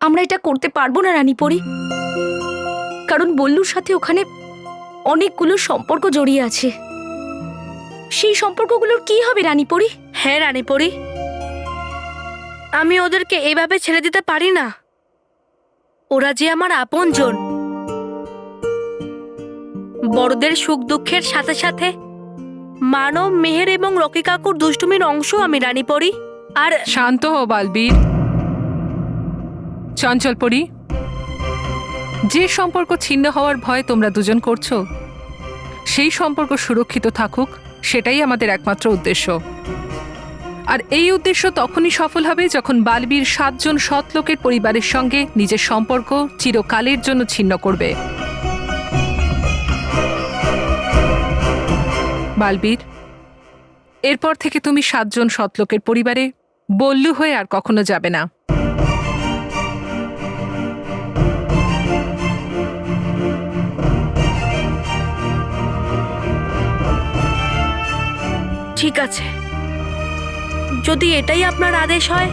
আমরা এটা করতে পারবো না রানীপরি, কারণ বল্লুর সাথে ওখানে অনেকগুলো সম্পর্ক জড়িয়ে আছে। সেই সম্পর্কগুলোর কি হবে রানীপরি? হ্যাঁ রানীপরি, আমি ওদেরকে এইভাবে ছেড়ে দিতে পারি না। ওরা যে আমার আপনজন। বড়দের সুখ দুঃখের সাথে সাথে মানব, মেহের এবং রকি কাকুর দুষ্টুমির অংশ আমি রানীপরি। আর শান্ত হও বালবীর। চঞ্চলপরি, যে সম্পর্ক ছিন্ন হওয়ার ভয় তোমরা দুজন করছো, সেই সম্পর্ক সুরক্ষিত থাকুক, সেটাই আমাদের একমাত্র উদ্দেশ্য। আর এই উদ্দেশ্য তখনই সফল হবে যখন বালবীর 7 জন সৎ লোকের পরিবারের সঙ্গে নিজের সম্পর্ক চিরকালের জন্য ছিন্ন করবে। বালবীর, এরপর থেকে তুমি 7 জন সৎ লোকের পরিবারে বল্লু হয়ে আর কখনো যাবে না। ঠিক আছে, যদি এটাই আপনার আদেশ হয়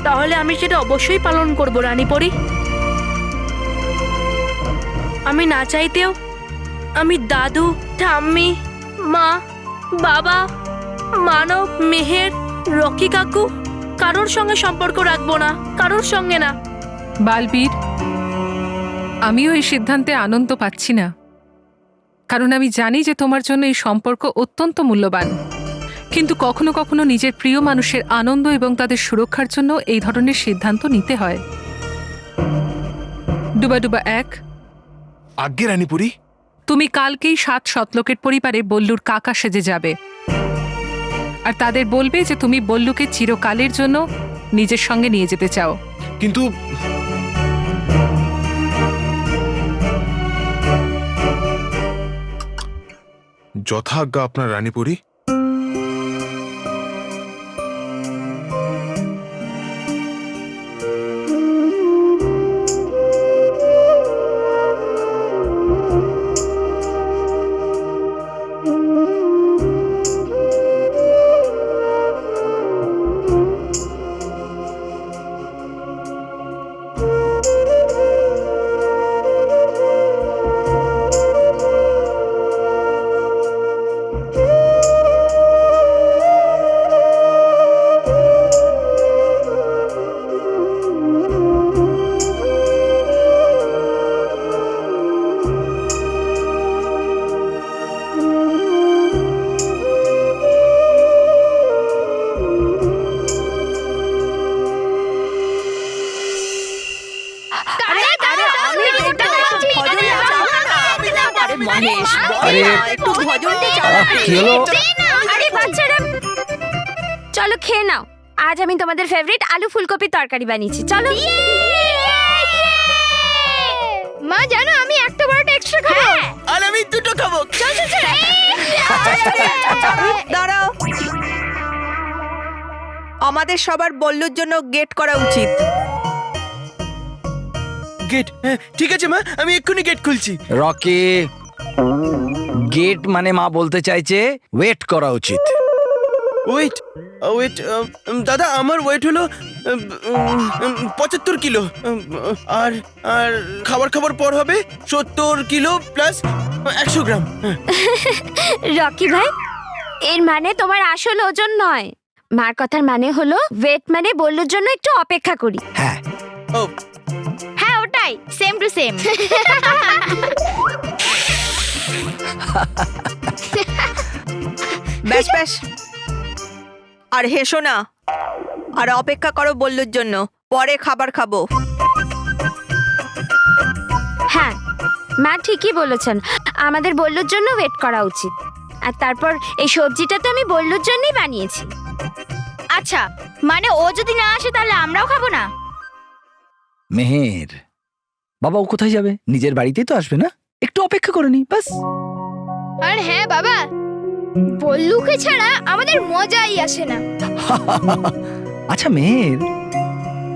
তাহলে আমি সেটা অবশ্যই পালন করব রানীপরি। আমি না চাইতেও আমি দাদু, ঠাম্মি, মা, বাবা, মানব, মেহের, রকি কাকু কারোর সঙ্গে সম্পর্ক রাখবো না, কারোর সঙ্গে না। বালবীর, আমিও এই সিদ্ধান্তে আনন্দ পাচ্ছি না, কারণ আমি জানি যে তোমার জন্য এই সম্পর্ক অত্যন্ত মূল্যবান। কিন্তু কখনো কখনো নিজের প্রিয় মানুষের আনন্দ এবং তাদের সুরক্ষার জন্য এই ধরনের সিদ্ধান্ত নিতে হয়। ডুবা ডুবা 1, আজ্ঞে রানীপুরি। তুমি কালকেই 7 সৎলোকের পরিবারে বল্লুর কাকা সেজে যাবে, আর তাদের বলবে যে তুমি বল্লুকে চিরকালের জন্য নিজের সঙ্গে নিয়ে যেতে চাও। কিন্তু যথাজ্ঞা আপনার রানীপুরি। চলো খেয়ে নাও, আজ আমি তোমাদের ফেভারিট আলু ফুলকপি তরকারি বানিয়েছি। চলো। মা জানো আমি একটা বড়টা এক্সট্রা খাবো। আর আমি দুটো খাবো। দাঁড়াও, আমাদের সবার বল্লুর জন্য গেট করা উচিত। গেট? ঠিক আছে মা, আমি এক্ষুনি গেট খুলছি। রকি, গেট মানে মা বলতে চাইছে ওয়েট করা উচিত। ওয়েট ওয়েট দাদা, আমার ওয়েট হলো 75 কিলো। আর আর খাবার পর হবে 70 কিলো প্লাস 100 গ্রাম। রকি ভাই, এর মানে তোমার আসল ওজন নয়। মার কথার মানে হলো ওয়েট মানে বল্লুর জন্য একটু অপেক্ষা করি। হ্যাঁ, ও হ্যাঁ ওটাই, সেম টু সেম। ব্যাস ব্যাস, আর হেসো না, আর অপেক্ষা করো বল্লুর জন্য, পরে খাবার খাবো। হ্যাঁ মা ঠিকই বলেছেন, আমাদের বল্লুর জন্য ওয়েট করা উচিত। আর তারপর এই সবজিটা তো আমি বল্লুর জন্যই বানিয়েছি। আচ্ছা, মানে ও যদি না আসে তাহলে আমরাও খাবো না? মেহের বাবা, ও কোথায় যাবে? নিজের বাড়িতেই তো আসবে না, একটু অপেক্ষা করে নি বাস। আর হ্যাঁ বাবা, বল্লুকে ছাড়া আমাদের মজাই আসে না। আচ্ছা মেহের,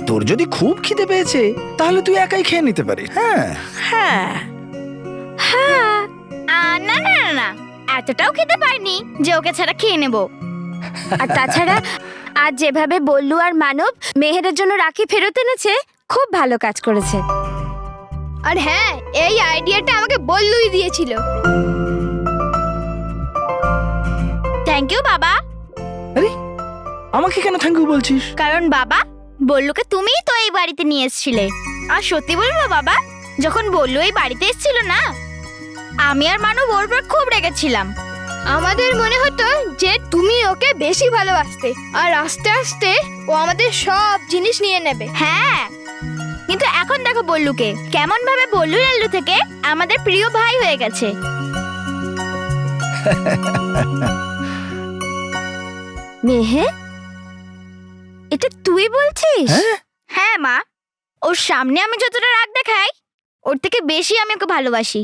তোর যদি খুব খিদে পেয়েছে তাহলে তুই একাই খেয়ে নিতে পারিস। হ্যাঁ হ্যাঁ হ্যাঁ, না না না না, এতটাও খেতে পারিনি যে ওকে ছাড়া খেয়ে নেব। আর তাছাড়া আজ যেভাবে বল্লু আর মানব মেহেরের জন্য রাখি ফেরত এনেছে, খুব ভালো কাজ করেছে। আর হ্যাঁ, এই আইডিয়াটা আমাকে বল্লুই দিয়েছিল। থ্যাংক ইউ বাবা। আরে আমাকে কেন থ্যাংক ইউ বলছিস? কারণ বাবা, বল্লুকে তুমিই তো এই বাড়িতে নিয়ে এসেছিলে। আর সত্যি বলবো বাবা, যখন বল্লু এই বাড়িতে এসেছিল না, আমি আর মানব ওর উপর খুব রেগেছিলাম। আমাদের মনে হতো যে তুমি ওকে বেশি ভালোবাসতে, আর আস্তে আস্তে ও আমাদের সব জিনিস নিয়ে নেবে। হ্যাঁ, কিন্তু এখন দেখো বল্লুকে কেমন ভাবে বল্লু লাল্লু থেকে আমাদের প্রিয় ভাই হয়ে গেছে। মেহে, এটা তুই বলছিস? হ্যাঁ মা, ওর সামনে আমি যতটা রাগ দেখাই, ওর থেকে বেশি আমি ওকে ভালোবাসি।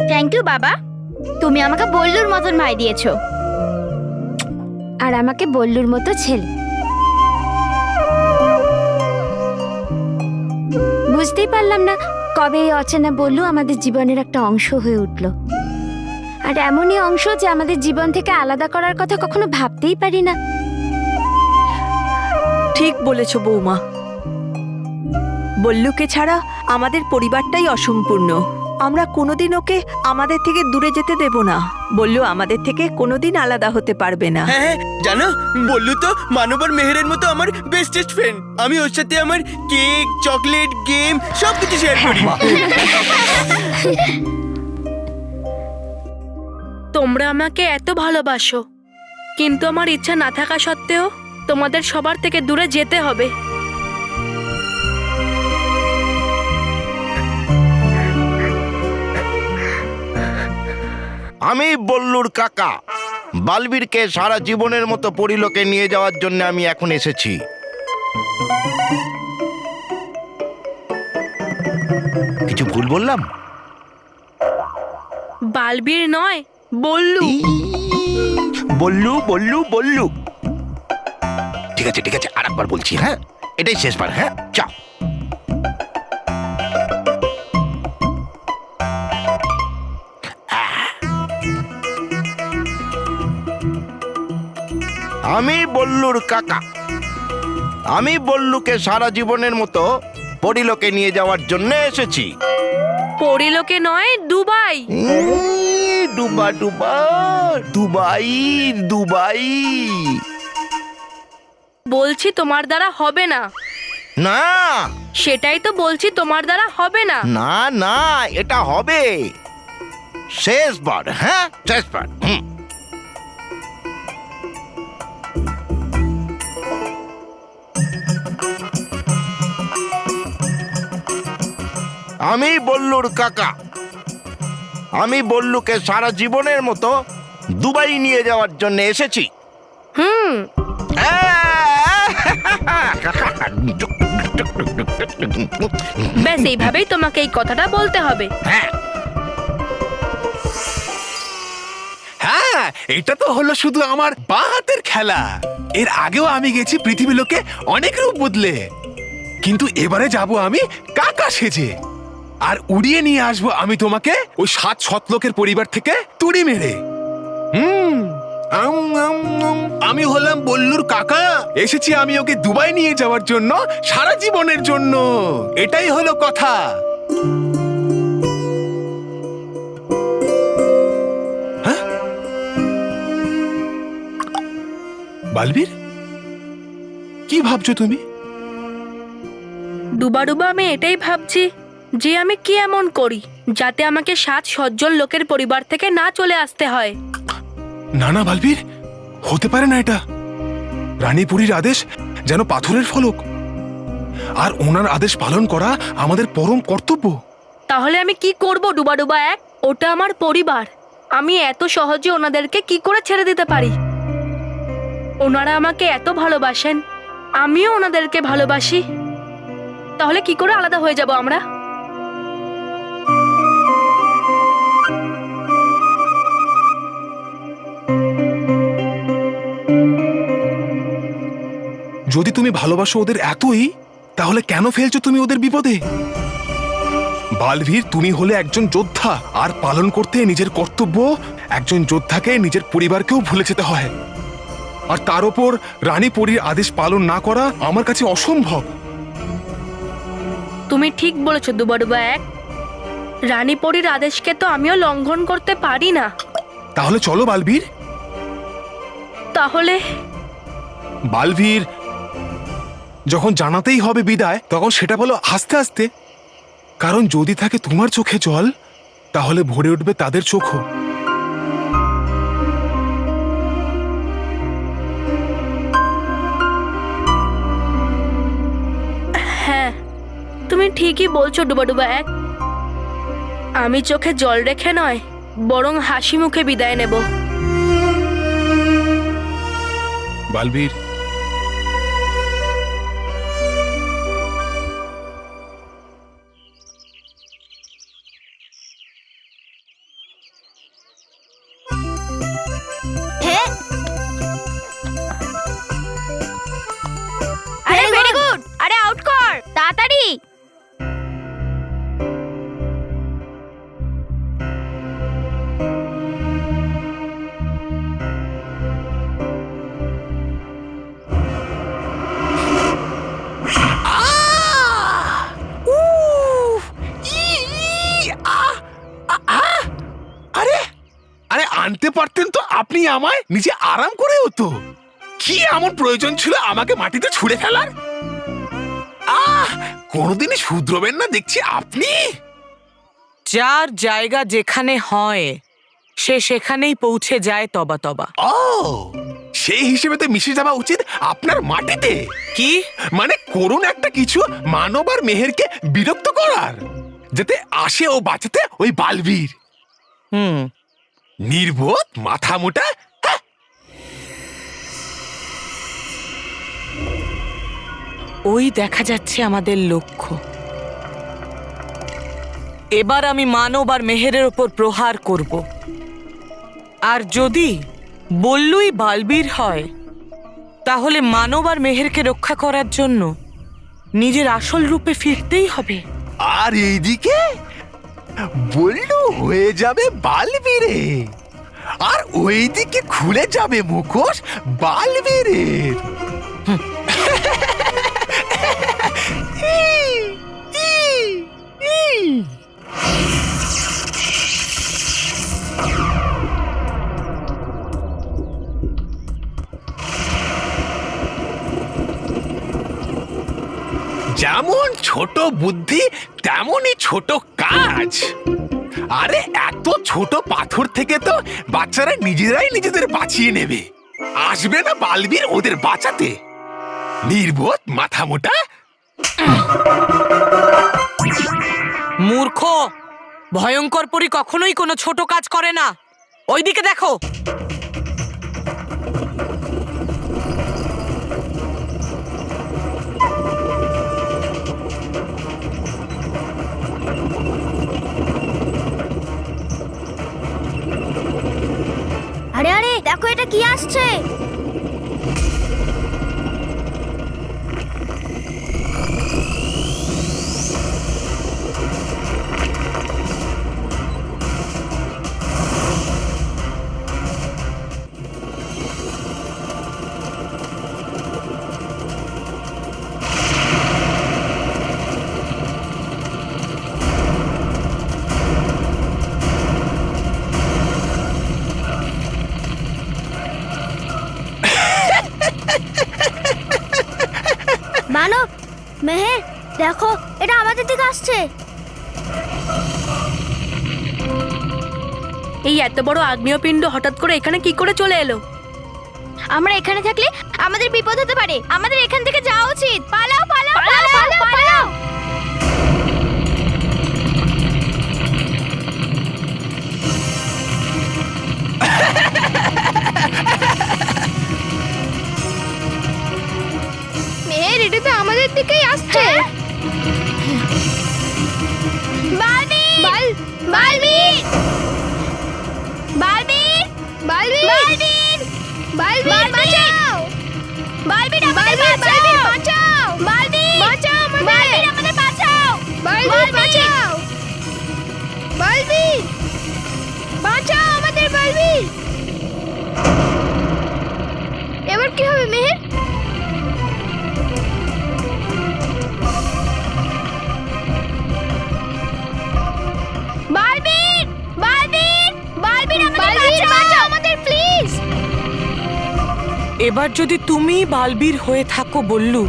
থ্যাংক ইউ বাবা, তুমি আমাকে বল্লুর মতন ভাই দিয়েছো, আর আমাকে বল্লুর মতো ছেলে। বুঝতেই পারলাম না কবে এই অচেনা বল্লু আমাদের জীবনের একটা অংশ হয়ে উঠল। আর এমনই অংশ যে আমাদের জীবন থেকে আলাদা করার কথা কখনো ভাবতেই পারি না। ঠিক বলেছ বৌমা, বল্লুকে ছাড়া আমাদের পরিবারটাই অসম্পূর্ণ। আমরা কোনোদিন ওকে আমাদের থেকে দূরে যেতে দেব না। বল্লু আমাদের থেকে কোনোদিন আলাদা হতে পারবে না। হ্যাঁ হ্যাঁ, জানো বল্লু তো মানব আর মেহেরের মতো আমার বেস্টেস্ট ফ্রেন্ড। আমি ওর সাথে আমার কেক, চকলেট, গেম সবকিছু শেয়ার করি। তোমরা আমাকে এত ভালোবাসো, কিন্তু আমার ইচ্ছা না থাকা সত্ত্বেও তোমাদের সবার থেকে দূরে যেতে হবে। আমি বল্লুর কাকা বালবীরকে সারা জীবনের মতো পরিলোকে নিয়ে যাওয়ার জন্য আমি এখন এসেছি। কিছু ভুল বললাম? বালবীর নয়, বল্লু। বল্লু বল্লু বল্লু। ঠিক আছে ঠিক আছে, আর একবার বলছি, হ্যাঁ এটাই শেষবার, হ্যাঁ চাও। আমি বল্লুর কাকা, আমি বল্লুকে সারা জীবনের মতো পরিলোকে নিয়ে যাওয়ার জন্য এসেছি। পরিলোকে নয়, দুবাই। ডুবা ডুবা দুবাই দুবাই। বলছি তোমার দ্বারা হবে না। না, সেটাই তো বলছি, তোমার দ্বারা হবে না। না না, এটা হবে শেষবার, হ্যাঁ শেষবার। আমি বল্লুর কাকা, আমি বল্লুকে সারা জীবনের মতো দুবাই নিয়ে যাওয়ার জন্য এসেছি। ব্যাস এইভাবেই তোমাকে এই কথাটা বলতে হবে। হ্যাঁ হ্যাঁ, এটা তো হলো শুধু আমার বাঁ হাতের খেলা। এর আগেও আমি গেছি পৃথিবী লোকে অনেক রূপ বদলে, কিন্তু এবারে যাব আমি কাকা সেজে, আর উড়িয়ে নিয়ে আসবো আমি তোমাকে ওই 7 শতলোকের পরিবার থেকে তুড়ি মেরে। আমি হলাম বল্লুর কাকা, এসেছি আমি ওকে দুবাই নিয়ে যাওয়ার জন্য, সারা জীবনের জন্য। এটাই হলো কথা। হ্যাঁ বালবীর, কি ভাবছো তুমি? ডুবা ডুবা আমি এটাই ভাবছি যে আমি কি এমন করি যাতে আমাকে 7 সজ্জন লোকের পরিবার থেকে না চলে আসতে হয়। না না বালবীর, হতে পারে না এটা। রানীপুরীর আদেশ যেন পাথরের ফলক, আর ওনার আদেশ পালন করা আমাদের পরম কর্তব্য। তাহলে আমি কি করব ডুবা ডুবা এক? ওটা আমার পরিবার, আমি এত সহজে ওনাদেরকে কি করে ছেড়ে দিতে পারি? ওনারা আমাকে এত ভালোবাসেন, আমিও ওনাদেরকে ভালোবাসি, তাহলে কি করে আলাদা হয়ে যাব আমরা? যদি তুমি ভালোবাসো ওদের এতই, তাহলে কেন ফেলছো তুমি ওদের বিপদে? বালবীর, তুমি হলে একজন যোদ্ধা, আর পালন করতে নিজের কর্তব্য একজন যোদ্ধাকে নিজের পরিবারকেও ভুলে যেতে হয়, আর তার ওপর রানী পরীর আদেশ পালন না করা আমার কাছে অসম্ভব। তুমি ঠিক বলেছো দুবাডুবা এক। রানী পরীর আদেশকে তো আমিও লঙ্ঘন করতে পারি না। তাহলে চলো বালবীর। তাহলে বালবীর, যখন জানাতেই হবে বিদায়, তখন সেটা বলো আস্তে আস্তে, কারণ যদি থাকে তোমার চোখে জল, তাহলে ভরে উঠবে তাদের চোখও। হ্যাঁ, তুমি ঠিকই বলছো ডুবাডুবা এক। আমি চোখে জল রেখে নয়, বরং হাসি মুখে বিদায় নেব। বালবীর, আরে ভেরি গুড, আরে আউট কর তাড়াতাড়ি। আরে আরে আনতে পারতেন তো আপনি আমায়, নিজে আরাম করে হতো। কি এমন প্রয়োজন ছিল আমাকে মাটিতে ছুঁড়ে ফেলার? কোনোদিনই শুধরবেন না দেখছি আপনি। যার জায়গা যেখানে হয় সে সেখানেই পৌঁছে যায় তবা তবা। ও, সেই হিসেবে তো মিশে যাওয়া উচিত আপনার মাটিতে। কি মানে করুন একটা কিছু মানব আর মেহেরকে বিরক্ত করার, যাতে আসে ও বাঁচাতে ওই বালবীর। নির্বোধ, মাথা মোটা। ওই দেখা যাচ্ছে আমাদের লক্ষ্য। এবার আমি মানব আর মেহেরের ওপর প্রহার করব, আর যদি বল্লুই বালবীর হয়, তাহলে মানব আর মেহেরকে রক্ষা করার জন্য নিজের আসল রূপে ফিরতেই হবে। আর এইদিকে বল্লু হয়ে যাবে বালবীরে, আর ওইদিকে খুলে যাবে মুখোশ বালবীরের। যেমন ছোট বুদ্ধি তেমনই ছোট কাজ। আরে এত ছোট পাথর থেকে তো বাচ্চারা নিজেরাই নিজেদের বাঁচিয়ে নেবে, আসবে না বালবীর ওদের বাঁচাতে। নির্বোধ, মাথা মোটা। মূর্খ, ভয়ঙ্কর পরী কখনোই কোনো ছোট কাজ করে না। ওইদিকে দেখো। আরে আরে দেখো এটা কি আসছে। মানব, মেহের, দেখো এটা আমাদের দিকে আসছে। এই এত বড় আগ্নেয়পিণ্ড হঠাৎ করে এখানে কি করে চলে এলো? আমরা এখানে থাকলে আমাদের বিপদ হতে পারে, আমাদের এখান থেকে যাওয়া উচিত। পালাও পালাও পালাও পালাও। মেহের, এটা তো আমাদের দিকেই আসছে। বালবীর! বালবীর! বালবীর! বালবীর! বালবীর! বালবীর, বাঁচাও! বালবীর আমাদের বাঁচাও! বাঁচাও! বালবীর! বাঁচাও আমাদের! বালবীর আমাদের বাঁচাও! বালবীর, বাঁচাও! বালবীর! বাঁচাও আমাদের বালবীর! এবার যদি তুমি বালবীর হয়ে থাকো বললু,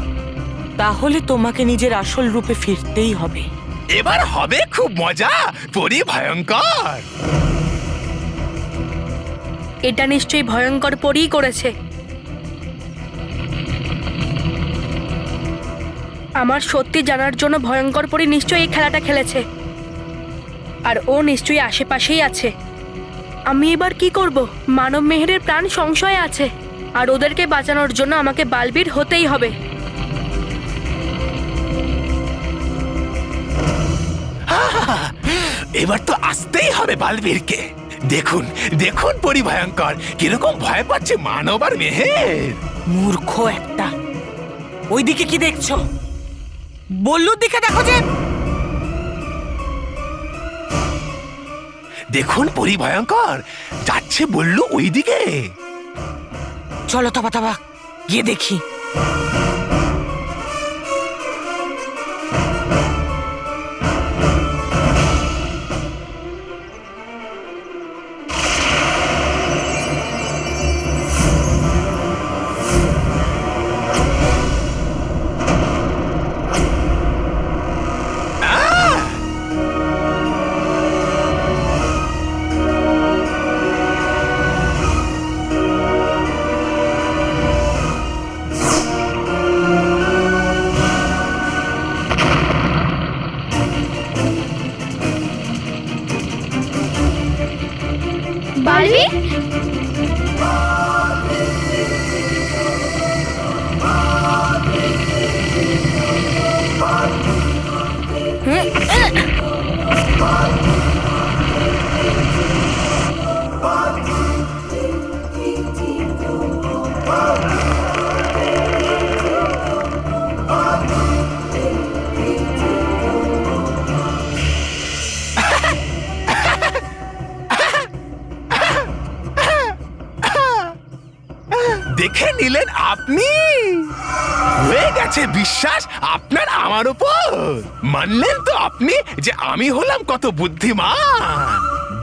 তাহলে তোমাকে নিজের আসল রূপে ফিরতেই হবে। এবার হবে খুব মজা, পরি ভয়ঙ্কর। এটা নিশ্চয়ই ভয়ঙ্কর পরই করেছে। আমার সত্যি জানার জন্য ভয়ঙ্কর পরী নিশ্চয়ই এই খেলাটা খেলেছে, আর ও নিশ্চয়ই আশেপাশেই আছে। আমি এবার কি করব? মানব মেহেরের প্রাণ সংশয়ে আছে, আর ওদেরকে বাঁচানোর জন্য আমাকে বালবীর হতেই হবে। এবার তো আসতেই হবে বালবীরকে। দেখুন দেখুন পরি ভয়ঙ্কর কিরকম ভয় পাচ্ছে মানব আর মেহের। মূর্খ একটা। ওইদিকে কি দেখছো? বল্লুর দিকে দেখো যে। দেখুন পরি ভয়ঙ্কর যাচ্ছে বললো ওইদিকে। চলো তবা তবা গিয়ে দেখি। বালবি, দেখে নিলেন আপনি? হয়ে গেছে বিশ্বাস আপনার আমার উপর? মানলেন তো আপনি যে আমি হলাম কত বুদ্ধিমান?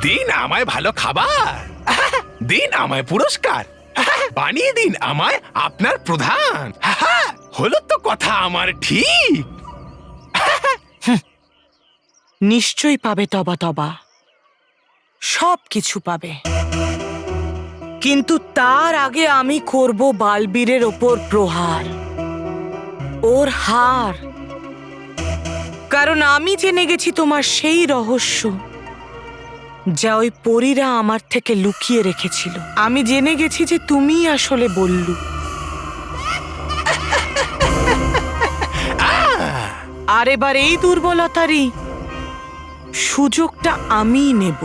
দিন আমায় ভালো খাবার, দিন আমায় পুরস্কার, বানিয়ে দিন আমায় আপনার প্রধান। হলো তো কথা আমার ঠিক? নিশ্চয়ই পাবে তবা তবা, সব কিছু পাবে। কিন্তু তার আগে আমি করব বালবীরের ওপর প্রহার, ওর হার। কারণ আমি জেনে গেছি তোমার সেই রহস্য যা ওই পরীরা আমার থেকে লুকিয়ে রেখেছিল। আমি জেনে গেছি যে তুমিই আসলে বল্লু। আর এবার এই দুর্বলতারই সুযোগটা আমিই নেব।